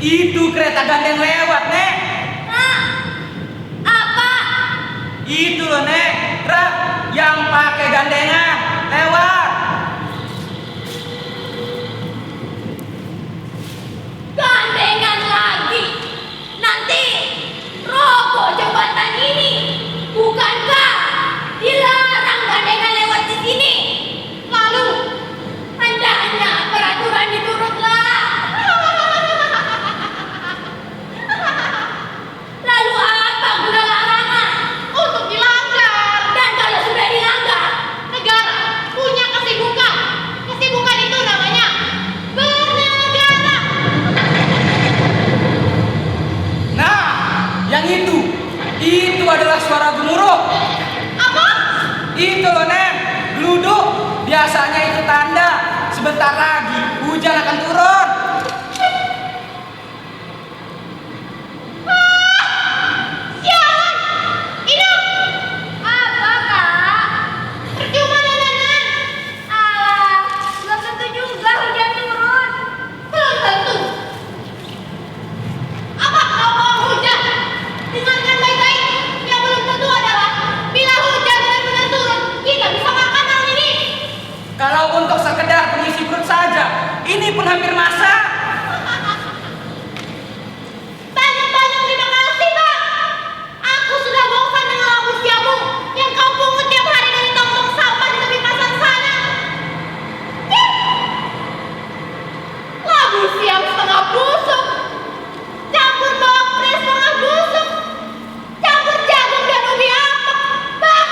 Itu kereta gandeng lewat, Nek. Hah? Apa? Itu loh, Nek. Truk yang pakai gandengan lewat. Gandengan lagi. Nanti roboh jembatan ini. Bukankah dilarang gandengan lewat di sini? Lalu hendaknya peraturan diturutlah. Lalu apa guna larangan? Untuk dilanggar. Dan kalau sudah dilanggar, negara punya kesibukan. Kesibukan itu namanya bernegara. Nah, yang itu adalah suara gemuruh. Apa? Itu loh, Nek. Geluduk. Biasanya itu tanda sebentar lagi hujan akan turun. Sialan! Hidup! Apa, Kak? Percuma dandanan. Alah, belum tentu juga hujan turun. Belum tentu. Apa kau mau hujan? Dengarkan baik-baik. Yang belum tentu adalah bila hujan benar-benar turun, kita bisa makan malam ini. Kalau untuk sekedar pengisi perut saja, ini pun hampir masak. Banyak-banyak terima kasih, Bang. Aku sudah bosan dengan lagu siamu yang kau pungut tiap hari dari tong-tong sampah di tepi pasar sana. Lagu siam setengah busuk, campur bawang pres setengah busuk, campur jagung dan ubi apek. Bah,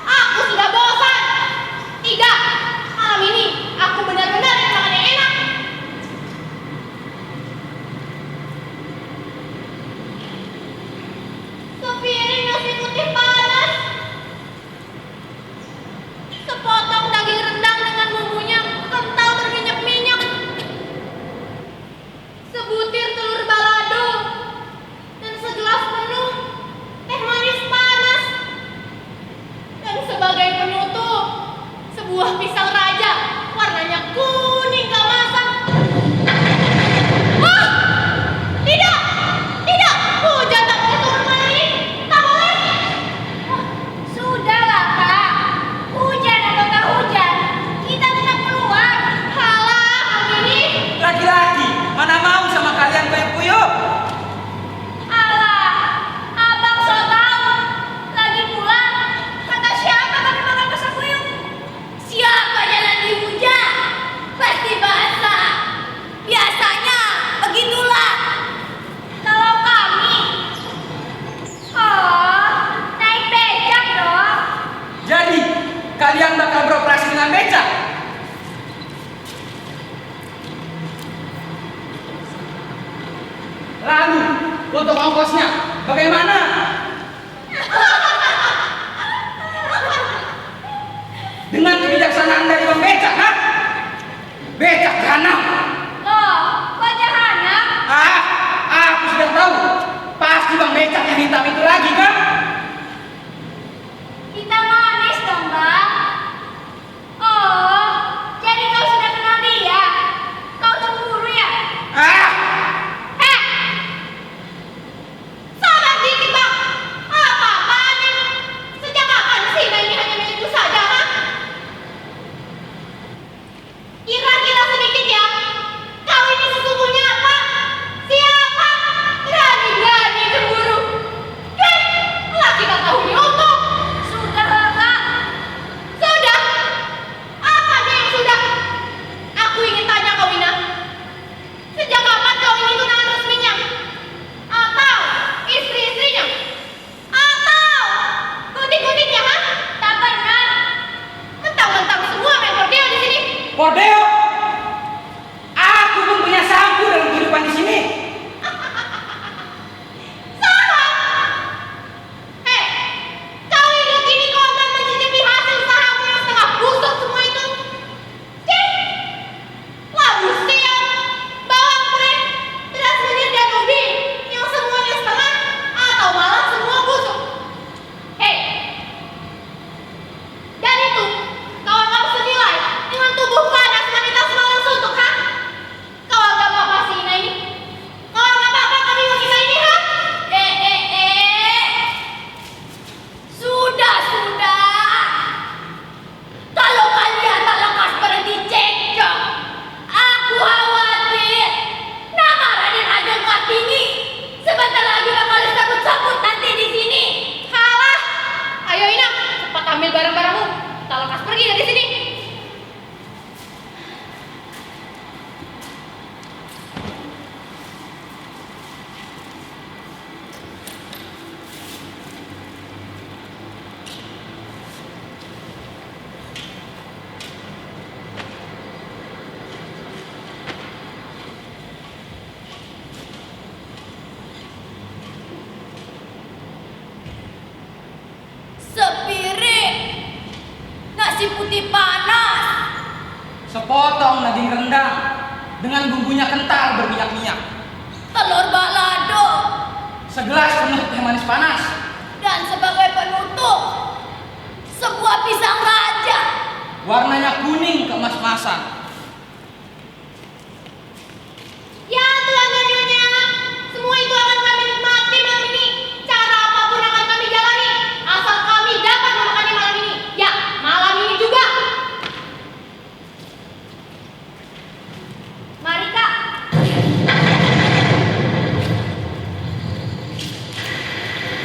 aku sudah bosan. Tidak, malam ini aku benar-benar ingin makan yang enak. Sepiring nasi putih panas, sepotong daging rendang dengan bumbunya kental berminyak-minyak, sebutir telur balado, dan segelas penuh teh manis panas. Dan sebagai penutup, sebuah pisang raja warnanya kuning keemasan. Wah! Tidak! Tidak! Hujan tak boleh turun malam ini! Tak boleh! Sudahlah, Kak. Hujan atau tak hujan, kita tetap keluar. Halah, ini. Laki-laki, mana mau sama kalian puyuh-puyuh? Alah, abang so tahu. Lagi pula, kata siapa kami makan basah kuyup? Siapa jalan di hujan? Pasti basah. Biasanya begitulah. Kalau kami, naik becak dong. Jadi, kalian bakal beroperasi dengan becak? Lalu, untuk ongkosnya, bagaimana? Dengan kebijaksanaan dari Bang Becak, ha? Becak jahanam. Loh, kok jahanam? Aku sudah tahu. Pasti Bang Becak yang hitam itu lagi, kan? Kita manis dong, Bang. Oh, jadi kau sudah kenal dia? Kau cemburu ya? Sabar dikit, Bang. Apa-apaan ini? Sejak kapan sih ini hanya milikku saja, ha? Kira-kira sedikit ya. Kau ini sesungguhnya apa? Siapa? Berani-berani cemburu. Laki tak tahu nyontok. Sudah, Kak. Sudah. Apanya yang sudah? Aku ingin tanya kau, Wina. Sejak kapan kau ini tunangan resminya? Atau istri-istrinya? Atau kutik-kutiknya, ha? Tak pernah. Mentang-mentang semua member dia di sini. Bordeo, aku pun punya sapu dalam kehidupan di sini. Salah. Kau ingat ini kau akan mencicipi hasil usahamu yang setengah busuk semua itu? Labu siam, bawang putih, beras menir dan ubi yang semuanya setengah atau malah semua busuk. Dan itu kau anggap senilai dengan tubuh panas wanita semalam suntuk, ha? Kau anggap apa sih, Ina ini? putih panas. Sepotong daging rendang dengan bumbunya kental berminyak-minyak. Telur balado. Segelas penuh teh manis panas. Dan sebagai penutup, sebuah pisang raja. Warnanya kuning keemas-emasan. Ya Tuhan dan Nyonya, semua itu akan kami nikmati malam ini. Cara apapun akan kami jalani, asal kami dapat memakannya malam ini. Ya, malam ini juga. Mari Kak.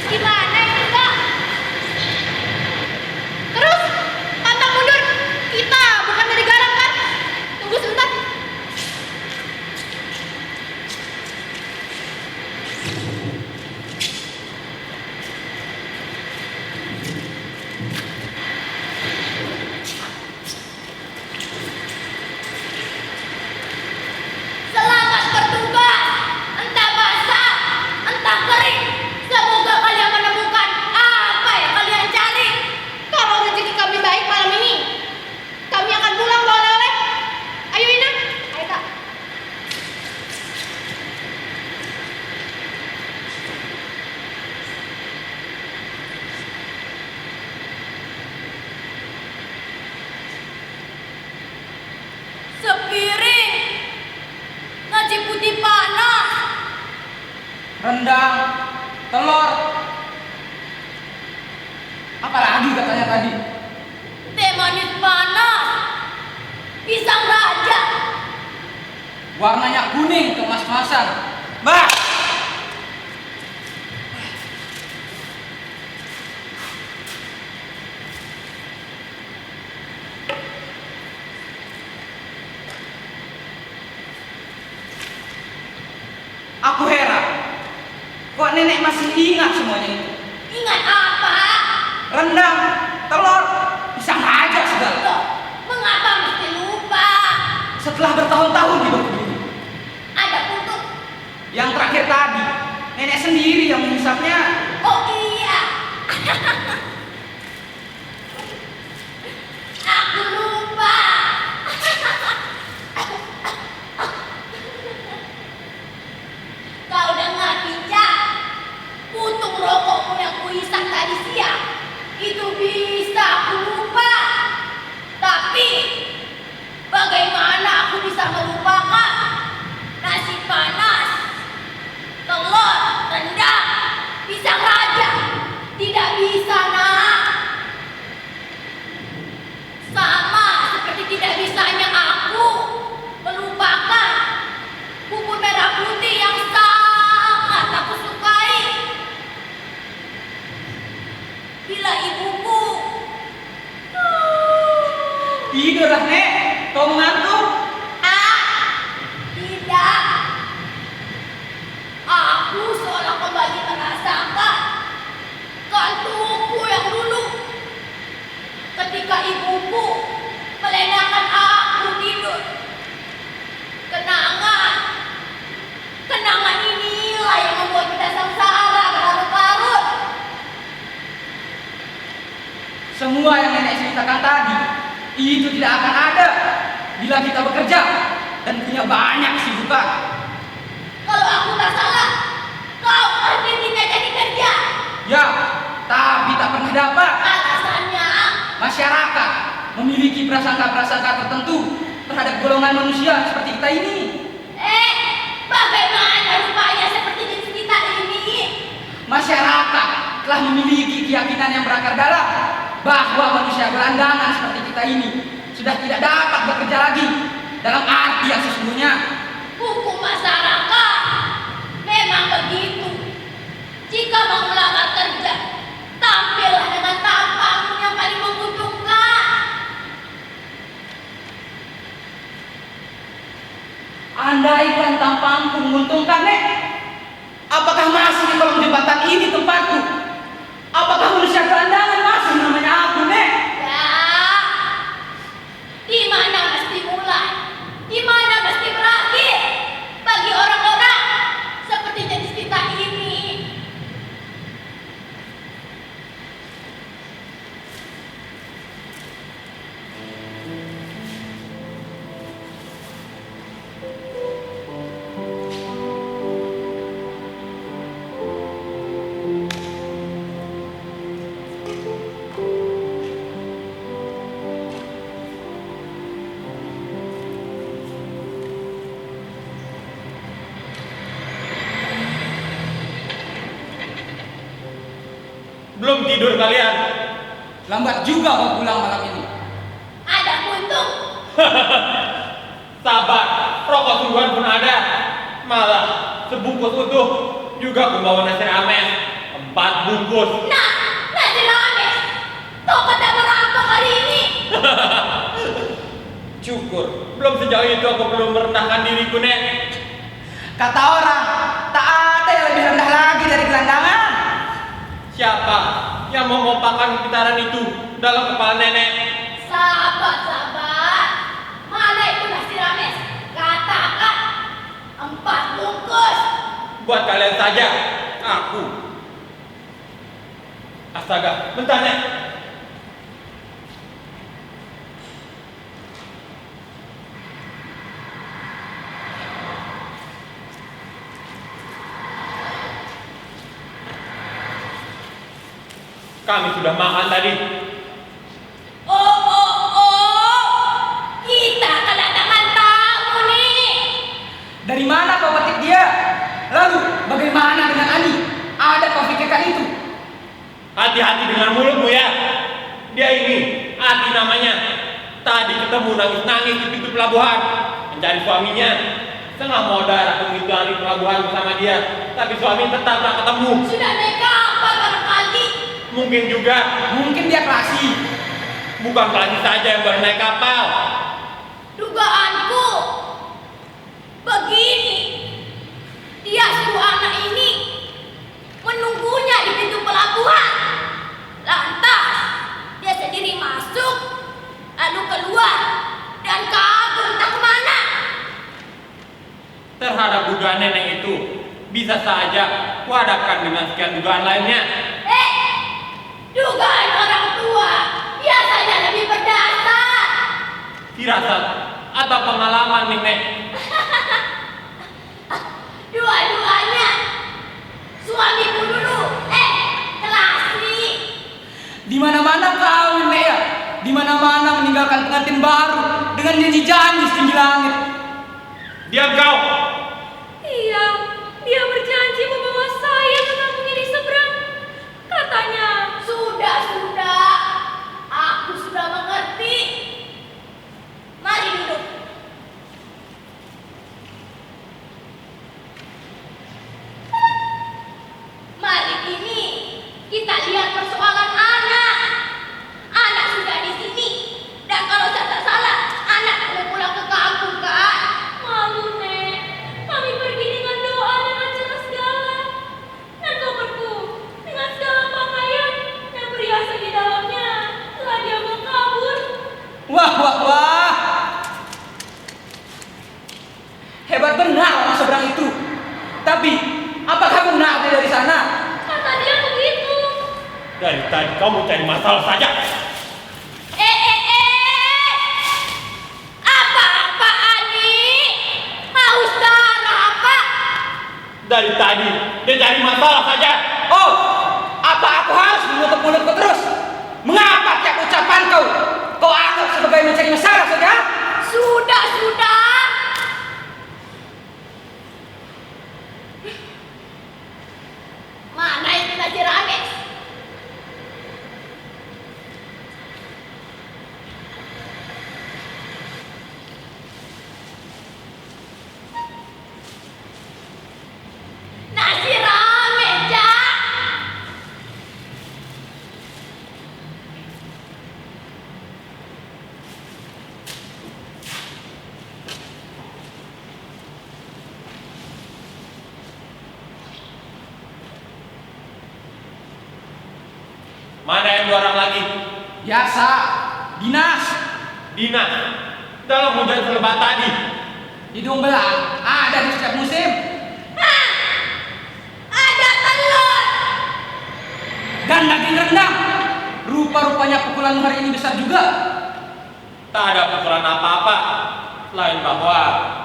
Gimana ini Kak? Terus, pantang mundur. Kita bukan dari garam kan? Tunggu sebentar. Selamat bertugas, entah basah, entah kering. Semoga kalian menemukan apa yang kalian cari. Kalau rezeki kami baik malam ini, kami akan pulang bawa oleh-oleh. Ayo Ina, ayo Kak. Sepiring nasi putih panas. Rendang, telur. Apalagi katanya tadi? Teh manis panas. Pisang raja. Warnanya kuning keemas-emasan. Mbak! Aku heran. Kok nenek masih ingat semuanya itu? Ingat apa? Rendang, telur, pisang raja segala. Loh, mengapa mesti lupa? Setelah bertahun-tahun hidup begini. Ada putus. Yang terakhir tadi, nenek sendiri yang menghisapnya. Oh iya. Aku lupa. Kau dengar bijak? Puntung rokokmu yang kuhisap tadi siang itu bisa aku lupa. Tapi bagaimana aku bisa melupakan nasi panas, telur, rendang, pisang raja? Tidak bisa, Nak. Sama seperti tidak bisanya aku melupakan bubur merah putih yang sangat aku sukai. Bila ibuku Tidurlah nek, kau mengantuk. tidak. Aku seolah kembali merasakan kantukku yang dulu ketika ibuku melenakan aku tidur. Kenangan inilah yang membuat kita sengsara berlarut-larut. Semua yang nenek ceritakan tadi itu tidak akan ada bila kita bekerja dan punya banyak kesibukan. Kalau aku tak salah, kau pasti tidak jadi kerja. Ya, tapi tak pernah dapat. Alasannya, Masyarakat memiliki prasangka-prasangka tertentu terhadap golongan manusia seperti kita ini. bagaimana rupanya seperti di kita ini? Masyarakat telah memiliki keyakinan yang berakar dalam bahwa manusia gelandangan seperti kita ini sudah tidak dapat bekerja lagi dalam arti yang sesungguhnya. Hukum masyarakat memang begitu. Jika mau melamar kerja, tampillah dengan tampangmu yang paling menguntungkan. Andaikan tampangku menguntungkan, Nek, apakah masih di kolong jembatan ini tempatku? Apakah manusia gelandangan masih namanya aku, Nek? Ya, di mana mesti mulai? Di mana mesti berakhir? Bagi orang-orang seperti jenis kita ini. Belum tidur kalian? Lambat juga kau pulang malam ini. Ada buntung. Sabar, rokok sungguhan pun ada. Malah sebungkus utuh juga pembawa nasi rames 4 bungkus. Nah, nasi rames. Kau kata merampok hari ini. Syukur, belum sejauh itu aku belum merendahkan diriku, Nek. Kata orang, tak ada yang lebih rendah lagi dari gelandangan. Siapa yang mengompakkan gitaran itu dalam kepala nenek? Sabar. Mana itu nasi rames? Katakan 4 bungkus. Buat kalian saja, aku. Astaga, bentar, Nek. Kami sudah makan tadi. Oh. Kita kedatangan tamu nih. Dari mana kau petik dia? Lalu bagaimana dengan Ani? Ada kau pikirkan itu? Hati-hati dengan mulutmu ya. Dia ini, Ati namanya. Tadi ketemu nangis-nangis di pintu pelabuhan mencari suaminya. Tengah modal aku mengikuti di pelabuhan bersama dia, tapi suami tetap tak ketemu. Sudah naik kapal barangkali. Mungkin juga, Mungkin dia klasi. bukan Kelasi saja yang baru naik kapal. Dugaanku begini. Dia suruh anak ini menunggunya di pintu pelabuhan. Lantas dia sendiri masuk, lalu keluar dan kabur entah kemana. Terhadap dugaan nenek itu, bisa saja kuhadapkan dengan sekian dugaan lainnya. Dugaan orang tua biasanya lebih berdasar. Firasat atau pengalaman nih, Nek. Dua-duanya. Suamiku dulu, Kelasi. Di mana-mana kau, Nek ya. Di mana-mana meninggalkan pengantin baru dengan janji-janji setinggi langit. Diam kau. Iya, dia berjanji membawa saya ke kampungnya di seberang. Katanya, sudah. Aku sudah mengerti. Mari duduk. Mari ini kita lihat persoalan anak. Anak sudah di sini. Dan kalau saya tak salah, anak mau pulang ke kampung kan? Malu, Nek. Kami pergi dengan doa dengan cara segala. Dan koperku dengan segala pakaian dan perhiasan di dalamnya telah diambil kabur. Wah. Hebat benar orang seberang itu. Tapi, apakah benar dia dari sana? Kata dia begitu. Dari tadi kamu cari masalah saja. Apa-apaan nih? Haus darah apa? Dari tadi dia cari masalah saja. Oh, apa aku harus menutup mulutku terus? Mengapa tiap ucapan kau anggap sebagai mencari masalah saja? Sudah. Mana itu nasi rames? Nasi rames, Jak. Mana yang 2 orang lagi? Biasa, dinas. Dina, dalam hujan selebat tadi. Hidung belang ada di setiap musim. Ada telur. Dan daging rendang. Rupa-rupanya pukulan hari ini besar juga. Tak ada pukulan apa-apa. selain bahwa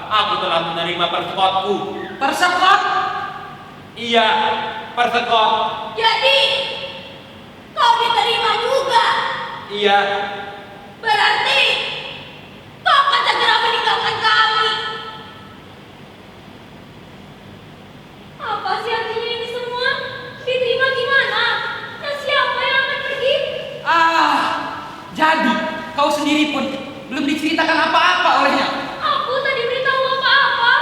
aku telah menerima persekotku. Persekot? Iya, persekot. Jadi, kau diterima juga. Iya, Berarti, kau akan segera meninggalkan kami. Apa sih artinya ini semua? Diterima gimana? Dan siapa yang akan pergi? Jadi kau sendiri pun belum diceritakan apa-apa olehnya. Aku tadi beritahu apa-apa.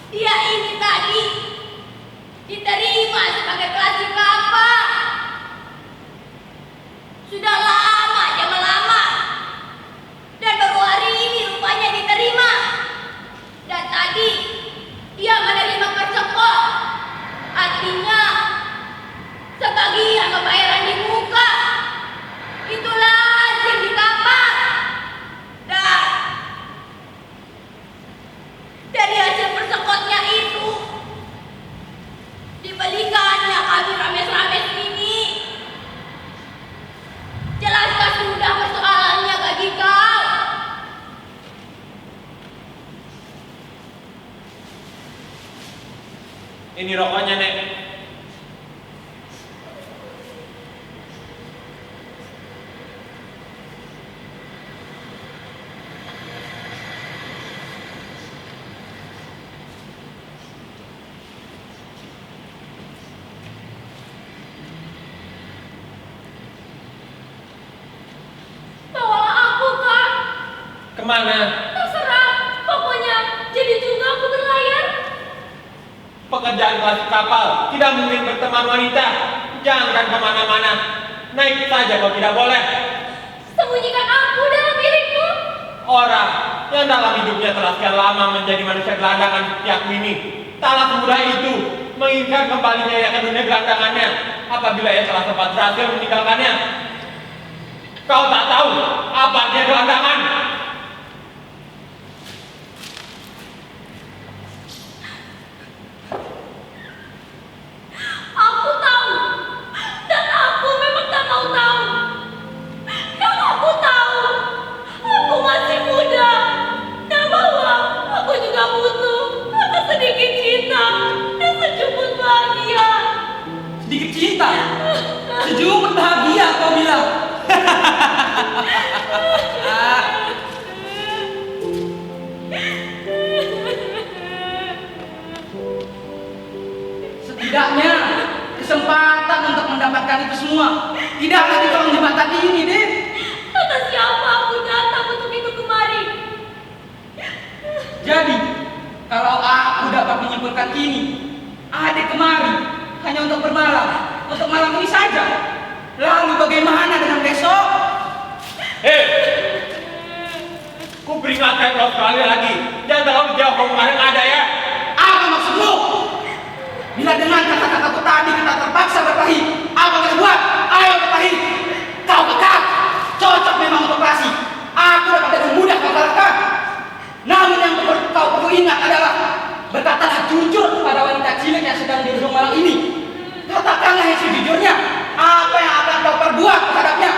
Dia ini tadi diterima sebagai klasik Bapak. Sudah lama dia melamar. Dan baru hari ini rupanya diterima. Dan tadi dia menerima persekot. Artinya sebagian pembayaran di muka. Itu lazim di kamar. Dan dari hasil persekotnya itu dibelikannya kami rames-rames ini. Jelaskan sudah persoalannya bagi kau. ini rokoknya, Nek. Bawalah aku, Kak. Kemana? Terserah. Pokoknya jadi juga aku berlayar. Pekerjaan klasik kapal tidak mungkin berteman wanita. Jangankan kemana-mana, naik saja kau tidak boleh. Sembunyikan aku dalam bilikmu. Orang yang dalam hidupnya telah sekian lama menjadi manusia gelandangan seperti aku ini, taklah semudah itu menginginkan kembalinya ia ke dunia gelandangannya apabila ia telah sempat berhasil meninggalkannya. Kau tak tahu apa artinya gelandangan. Aku tahu. Dan aku memang tak mau tahu. Yang aku tahu, aku masih muda. Dan bahwa aku juga butuh akan sedikit cinta dan sejumput bahagia. Sedikit cinta, sejumput bahagia kau bilang. Setidaknya kesempatan untuk mendapatkan itu semua tidaklah di kolong jembatan ini, Din. Atas siapa aku datang untuk itu kemari? Jadi, kalau aku dapat menyimpulkan ini, adik kemari hanya untuk bermalam, untuk malam ini saja. Lalu bagaimana dengan besok? Hei, ku peringatkan kau sekali lagi, jangan terlalu jauh kau kemarin ada ya. Apa maksudmu? Bila dengan kata-kataku tadi kita terpaksa berkelahi, apa yang buat? Ayo berkelahi. Kau kekal, cocok memang untuk klasik. Aku dapat dengan mudah kau kalahkan. Namun yang kau perlu ingat adalah berkatalah jujur kepada wanita cilik yang sedang di ujung malam ini. Katakanlah yang sejujurnya apa yang akan kau perbuat terhadapnya.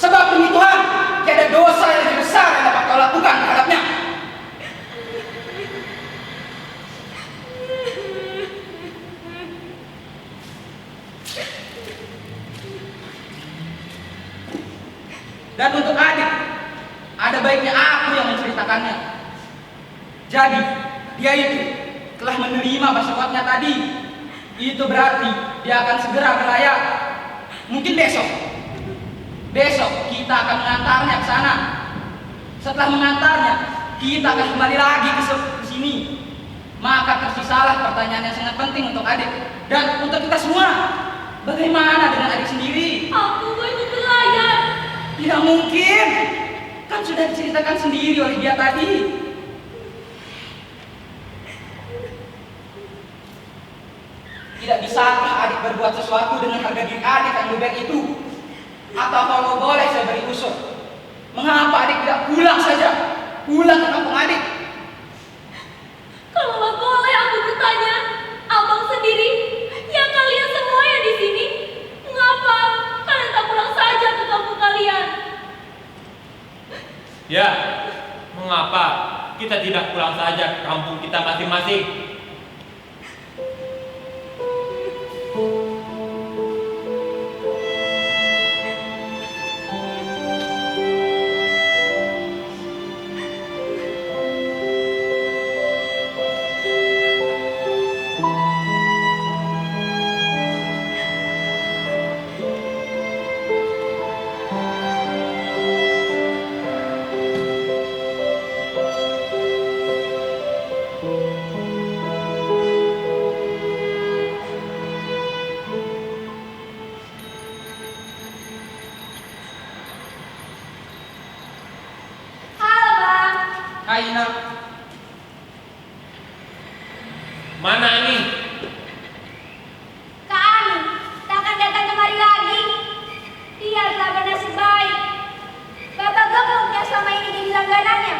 Sebab demi Tuhan, tiada dosa yang lebih besar yang dapat kau lakukan terhadapnya. Dan untuk adik, ada baiknya aku yang menceritakannya. Jadi, dia itu telah menerima paspornya tadi. Itu berarti dia akan segera berlayar. Mungkin besok. Besok kita akan mengantarnya ke sana. Setelah mengantarnya, kita akan kembali lagi ke sini. Maka tersisalah pertanyaan yang sangat penting untuk adik dan untuk kita semua. Bagaimana dengan adik sendiri? Aku mau ikut berlayar. Tidak mungkin. Kan sudah diceritakan sendiri oleh dia tadi. Tidak bisakah adik berbuat sesuatu dengan harga diri adik yang lebih baik itu? Atau kalau boleh saya beri usul, mengapa adik tidak pulang saja? Pulang ke kampung adik. Kalau boleh aku bertanya, abang sendiri, ya kalian semua yang di sini, mengapa kalian tak pulang saja ke kampung kalian? Ya, mengapa? kita tidak pulang saja ke kampung kita masing-masing? Halo, Bang. Hai Ina, Mana ini? Kak Ani takkan datang kemari lagi. Dia telah bernasib baik. Bapak gemuk yang selama ini jadi langganannya.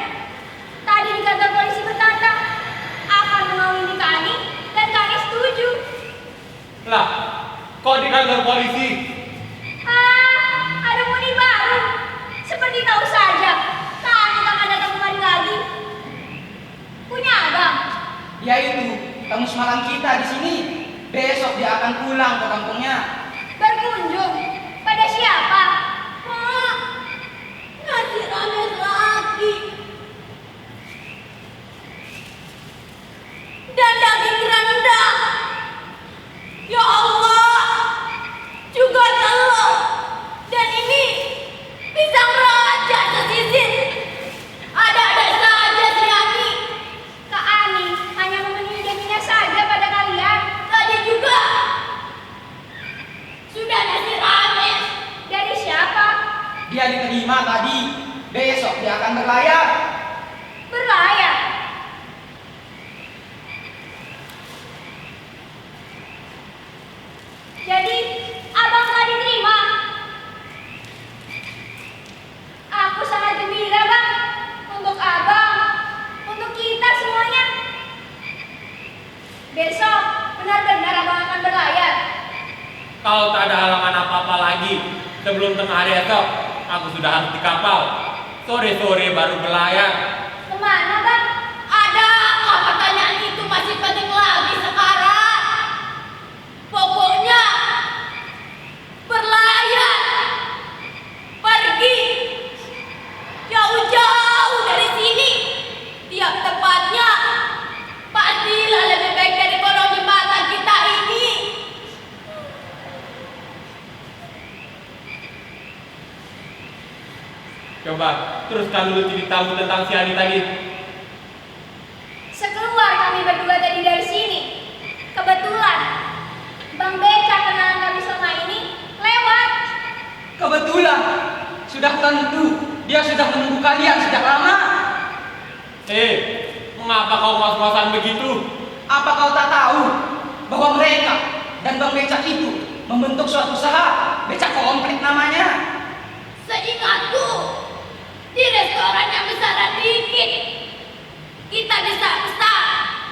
Tadi di kantor polisi berkata akan mengawini Kak Ani dan Kak Ani setuju. Lah, kok di kantor polisi? Ada moni baru. Seperti tahu saja, Kak Ani takkan datang kemari lagi. Punya abang. dia itu tamu semalam kita di sini. Besok dia akan pulang ke kampungnya. Berkunjung pada siapa? Nasi rames lagi. Dan daging rendang. Ya Allah. Juga telur. Dan ini pisang raja sesisir. Ada-ada saja si Ani. Kak Ani hanya memenuhi janjinya saja pada kalian. Tadi juga. Sudah nasi rames. Dari siapa? Dia diterima tadi. Besok dia akan berlayar. Berlayar. Jadi, abang telah diterima. Aku sangat gembira, Bang. Untuk abang, untuk kita semuanya. Besok, benar-benar abang akan berlayar. Kalau tak ada halangan apa-apa lagi, sebelum tengah hari esok, aku sudah harus di kapal. Sore-sore baru berlayar. Kemana, Bang? Ada apa pertanyaan itu masih penting lagi sekarang? Pokoknya berlayar, pergi jauh-jauh dari sini. Tiap tempatnya pastilah lebih baik dari kolong jembatan kita ini. Coba, teruskan dulu ceritamu tentang si Ani tadi. Sekeluar kami berdua tadi dari sini. Kebetulan Bang Beca kenalan kami selama ini lewat. Kebetulan, sudah tentu dia sudah menunggu kalian sejak lama. Mengapa kau ngos-ngosan begitu? Apa kau tak tahu bahwa mereka dan Bang Becak itu membentuk suatu usaha becak komplit namanya? Seingatku, di restoran yang besaran dikit, kita bisa pesan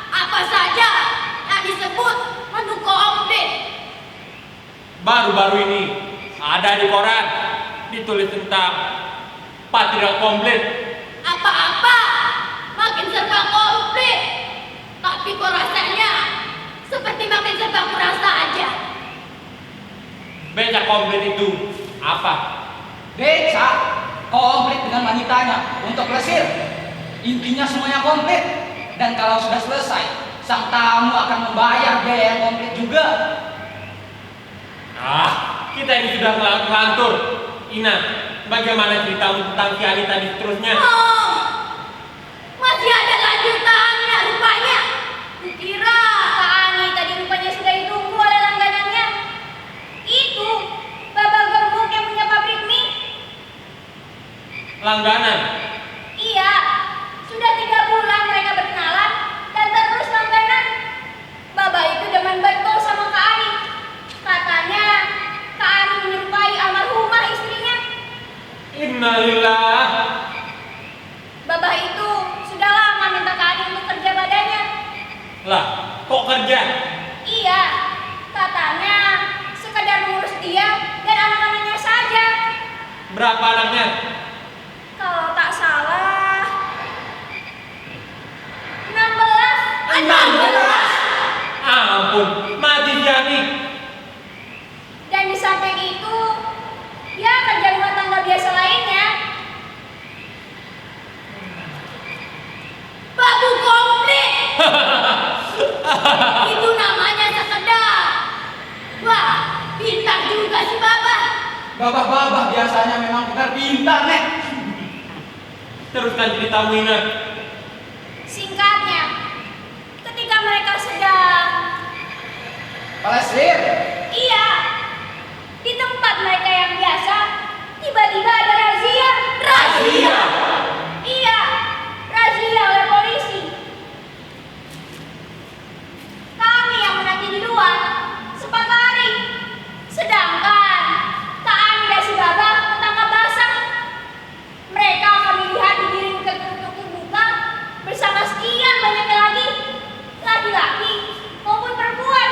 apa saja yang disebut menu komplit. Baru-baru ini ada di koran ditulis tentang patriot komplit. Apa-apa makin serba komplit, tapi kok rasanya seperti makin serba kurang saja. Becak komplit itu apa? Becak komplit dengan wanitanya untuk plesir. Intinya semuanya komplit. Dan kalau sudah selesai, sang tamu akan membayar biaya yang komplit juga. Kita ini sudah ngelantur. Ina, bagaimana ceritamu tentang si Ali tadi seterusnya? Masih ada lanjutannya rupanya. Kukira Kak Ani tadi rupanya sudah ditunggu oleh langganannya. Itu Bapak Gemuk yang punya pabrik mie. Langganan. Iya, sudah 3 bulan mereka berkenalan dan terus langganan. Baba itu demen betul sama Kak Ani. Katanya Kak Ani menyerupai almarhumah istrinya. Innalillah. Baba itu sudah lama minta Kak Ani untuk kerja padanya. Lah, kok kerja? Iya, katanya sekedar mengurus dia dan anak-anaknya saja. Berapa anaknya? Kalau tak salah, Itu namanya sekedar. Wah, pintar juga si Babah. Babah-babah biasanya memang benar pintar, Nek. Teruskan ceritamu, Ina. Singkatnya, ketika mereka sedang, Palesir. iya, di tempat mereka yang biasa, tiba-tiba ada razia. Razia? Iya, razia oleh polisi. Kami yang menanti di luar sempat lari, sedangkan Kak Ani dan si Babah tertangkap basah. Mereka kami lihat digiring ke tutup terbuka bersama sekian banyaknya lagi laki-laki maupun perempuan.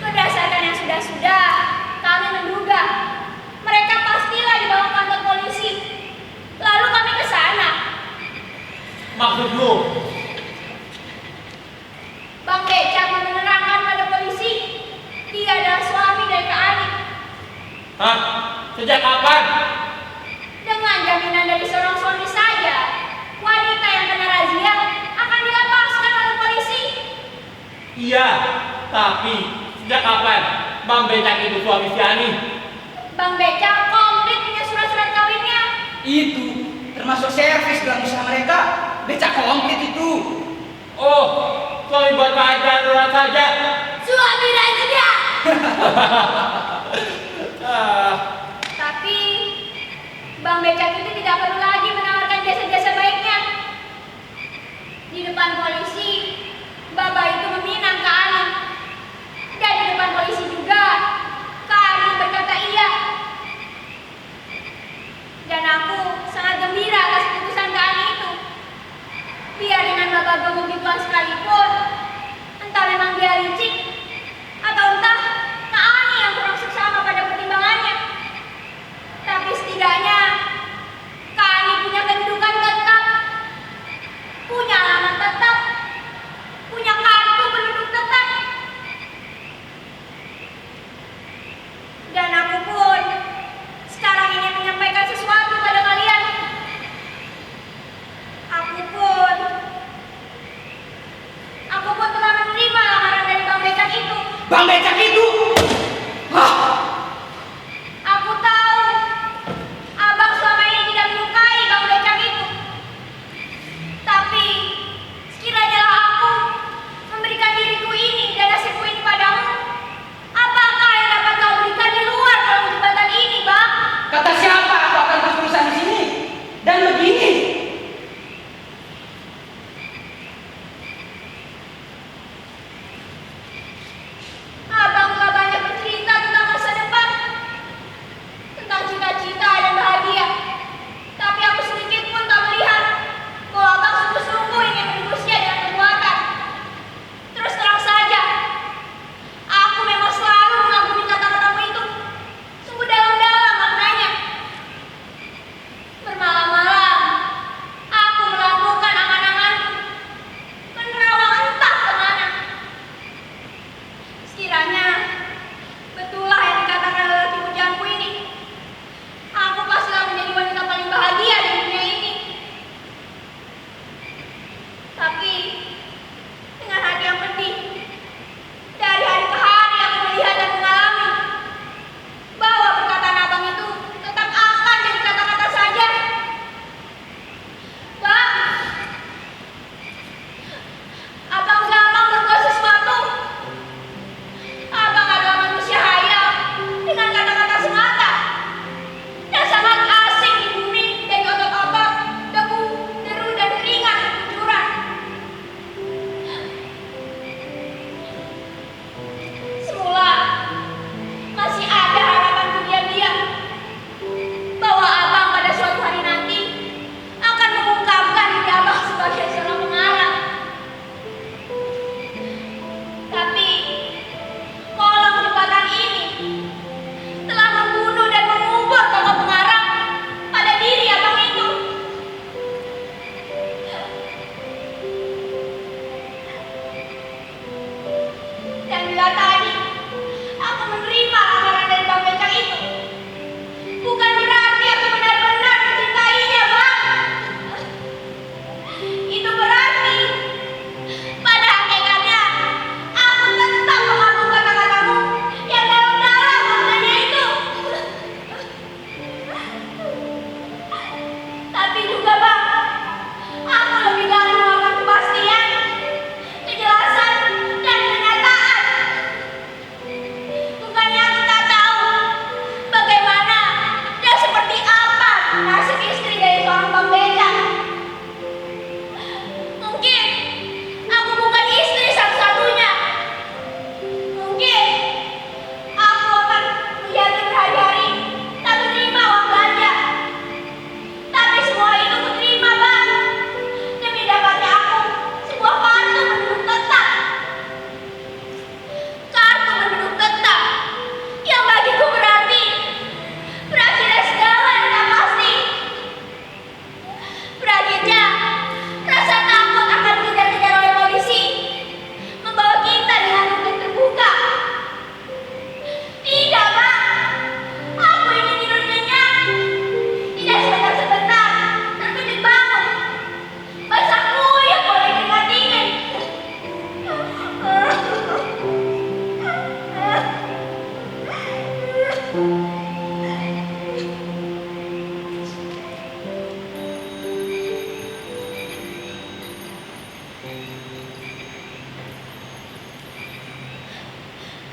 Berdasarkan yang sudah-sudah, kami menduga mereka pastilah dibawa ke kantor polisi. Lalu kami ke sana. Maksudmu? Bang Becak menerangkan pada polisi dia adalah suami dari Kak Ani. Hah? Sejak kapan? Dengan jaminan dari seorang suami saja, wanita yang kena razia akan dilepaskan oleh polisi. Iya, tapi sejak kapan Bang Becak itu suami si Ani? Bang Becak komplit punya surat-surat kawinnya. Itu termasuk servis dalam usaha mereka. Becak komplit itu. Oh, suami buat keadaan orang saja. Suami razia. Ah, Tapi Bang Becak itu tidak perlu lagi menawarkan jasa-jasa baiknya. Di depan polisi, Baba itu meminang Kak Ani. Dan di depan polisi juga, Kak Ani berkata iya. Dan aku sangat gembira atas keputusan Kak Ani itu. Biar dengan Baba gemuk gituan sekalipun, entah memang dia licik, atau entah Kak Ani yang kurang seksama pada pertimbangannya. Tapi setidaknya Kak Ani punya kedudukan tetap, punya alamat tetap, punya kartu penduduk tetap. Dan aku pun sekarang ingin menyampaikan sesuatu pada kalian. Aku pun telah menerima lamaran dari Bang Becak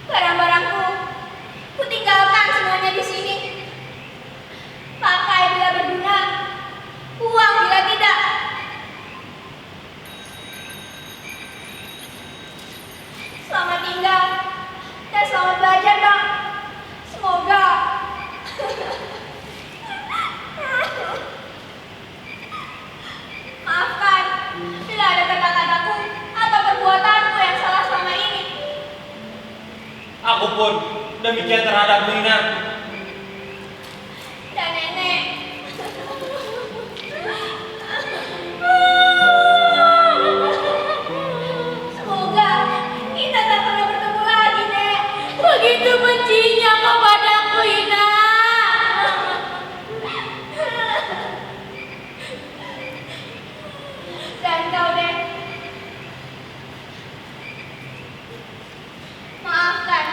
Barang-barangku, kutinggalkan semuanya di sini. Pakai bila berguna, uang bila tidak. Selamat tinggal dan selamat belajar, Bang. Semoga maafkan bila ada kata-kataku atau perbuatanku yang salah selama ini. Aku pun demikian terhadap Nina. Dan nenek. Semoga kita tak pernah bertemu lagi, Nek. Begitu bencinya kepadaku, Ina. Dan kau, Nek. Maafkan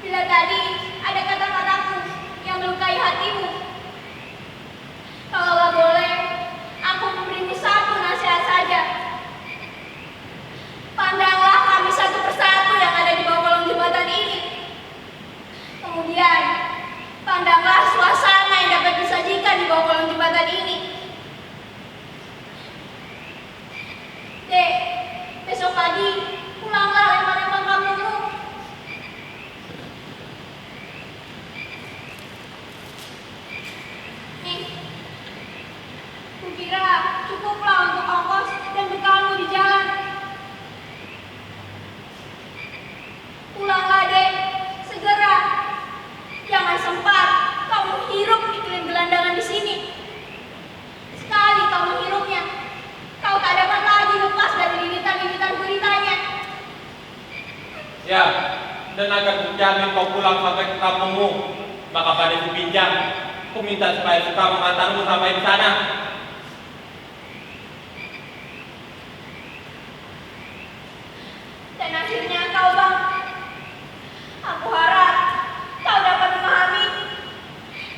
bila tadi ada kata-kataku yang melukai hatimu. Kalau boleh, aku memberimu satu nasihat saja. Pandanglah kami satu persatu yang ada di bawah kolong jembatan ini. Kemudian, pandanglah suasana yang dapat disajikan di bawah kolong jembatan ini. Dek, besok pagi pulanglah lempar-lempar kampungmu. Nih, kukira cukuplah untuk ongkos dan bekalmu di jalan. Pulanglah, Dek, segera. Jangan sempat kamu hirup iklim gelandangan di sini. Sekali kau menghirupnya, kau tak dapat lagi lepas dari lilitan-lilitan guritanya. Ya, dan agar kujamin kau pulang sampai ke kampungmu, maka pada kupinjam, ku minta supaya suka mengantarmu sampai di sana. Dan akhirnya kau, Bang, aku harap kau dapat memahami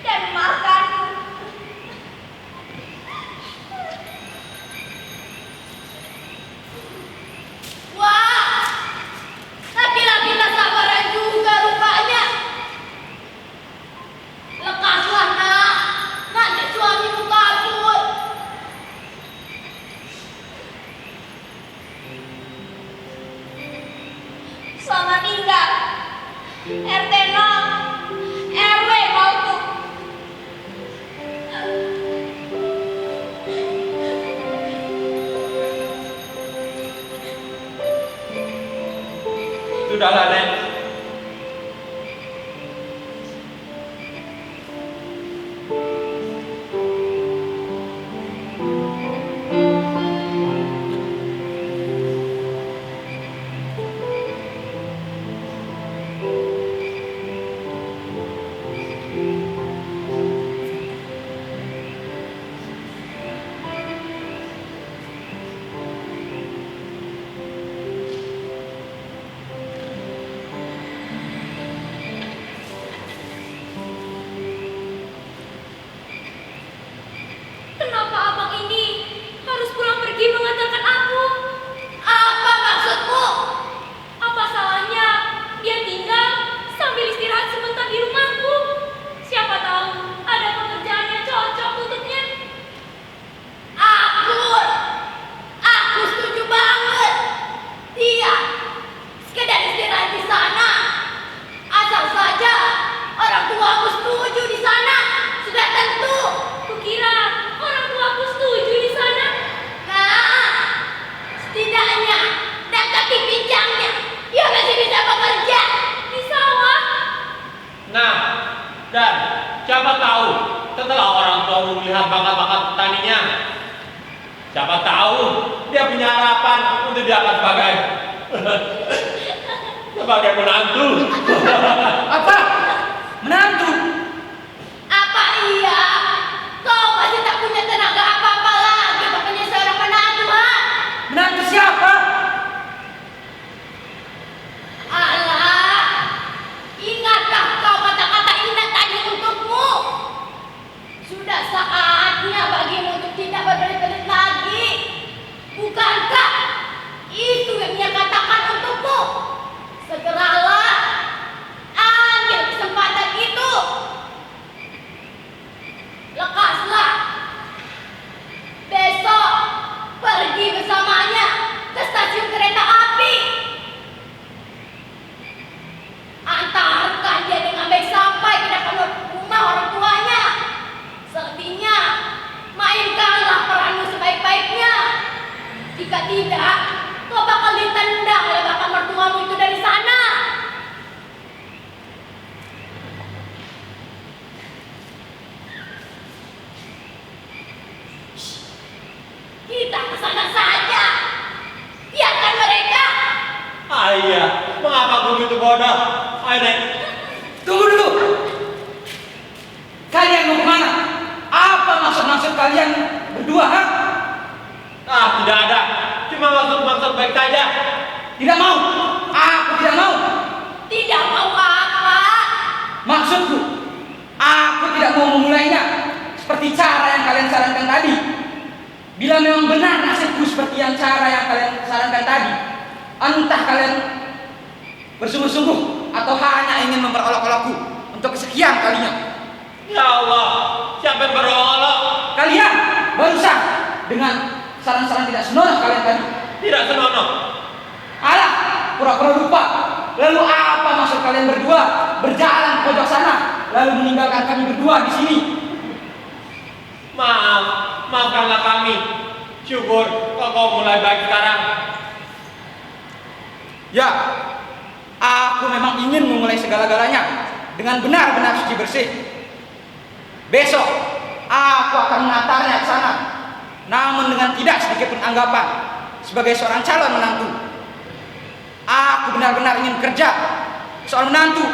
dan memaafkanku. Wah, laki-laki tak sabaran juga rupanya. Lekaslah, Nak, nanti suamimu kabur. Selamat tinggal, RT 0, RW 0. Sudahlah, Nek. Kenapa abang ini harus pulang pergi mengantarkan aku? Apa maksudmu? Apa salahnya dia tinggal sambil istirahat sebentar di rumahku? Siapa tahu ada pekerjaan yang cocok untuknya. Aku setuju banget. Dia sekedar istirahat di sana. Asal saja orang tuaku setuju di sana, sudah tentu. Kukira orang tuaku setuju di sana. Nah, setidaknya dan kaki pincangnya dia masih bisa bekerja di sawah. Nah, dan siapa tahu setelah orang tua melihat bakat-bakat petaninya, siapa tahu dia punya harapan untuk diangkat sebagai menantu. Apa? Menantu? Apa iya? Kau masih tak punya tenaga apa-apa lagi bapaknya seorang menantu, ha? Menantu siapa? Alah, ingatkah kau kata-kata Ina tadi untukmu? Sudah saatnya bagimu untuk tidak berbelit-belit lagi. Bukankah tidak, kau bakal ditendang oleh bapak mertuamu itu dari sana. Kita ke sana saja. Biarkan mereka. Iya, mengapa guru itu bodoh? Ayo Nek. Tunggu dulu. Kalian mau kemana? Apa maksud kalian berdua, ha? Tidak ada. Cuma maksud baik saja. Tidak mau. Aku tidak mau. Tidak mau apa? Maksudku, aku tidak mau memulainya seperti cara yang kalian sarankan tadi. Bila memang benar nasibku seperti yang cara yang kalian sarankan tadi, entah kalian bersungguh-sungguh atau hanya ingin memperolok-olokku untuk kesekian kalinya. Ya Allah, siapa yang berolok? Kalian barusan dengan saran-saran tidak senonoh kalian tadi. Tidak senonoh. Alah, pura-pura lupa. Lalu apa maksud kalian berdua berjalan ke pojok sana, lalu meninggalkan kami berdua di sini? Maafkanlah kami. Syukur kau mulai baik sekarang. Ya, aku memang ingin memulai segala-galanya dengan benar-benar suci bersih. Besok aku akan mengantarnya ke sana, namun dengan tidak sedikit pun anggapan sebagai seorang calon menantu. Aku benar-benar ingin kerja, soal menantu,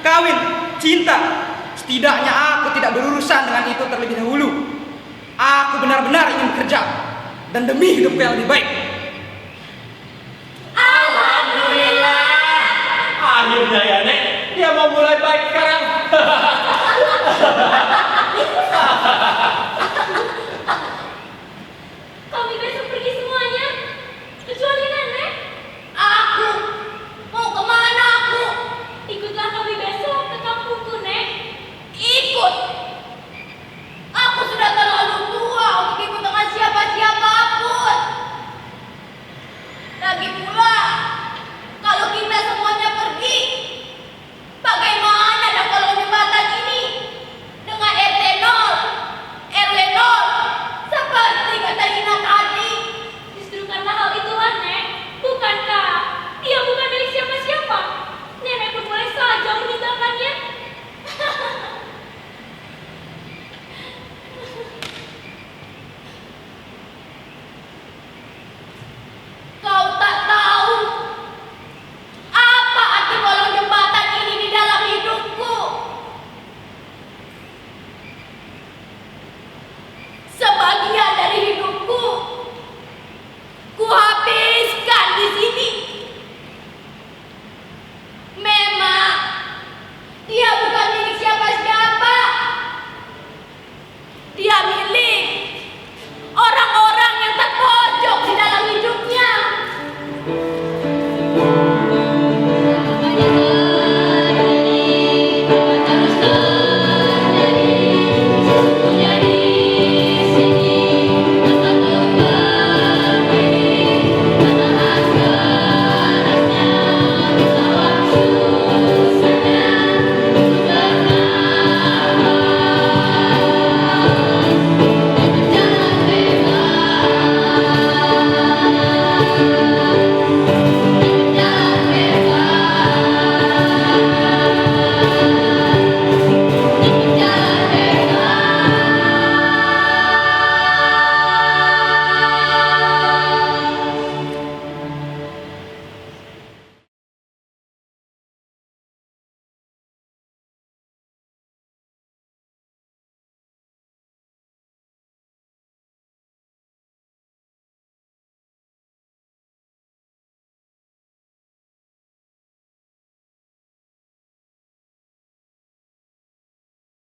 kawin, cinta. Setidaknya aku tidak berurusan dengan itu terlebih dahulu. Aku benar-benar ingin bekerja dan demi hidupku yang lebih baik. Alhamdulillah. Akhirnya ya Nek, dia mau mulai baik sekarang. Kami besok pergi semuanya, kecuali nenek. Aku mau kemana aku? Ikutlah kami besok ke kampungku, Nek. Ikut. Aku sudah terlalu tua untuk ikut dengan siapa-siapapun. Lagi pula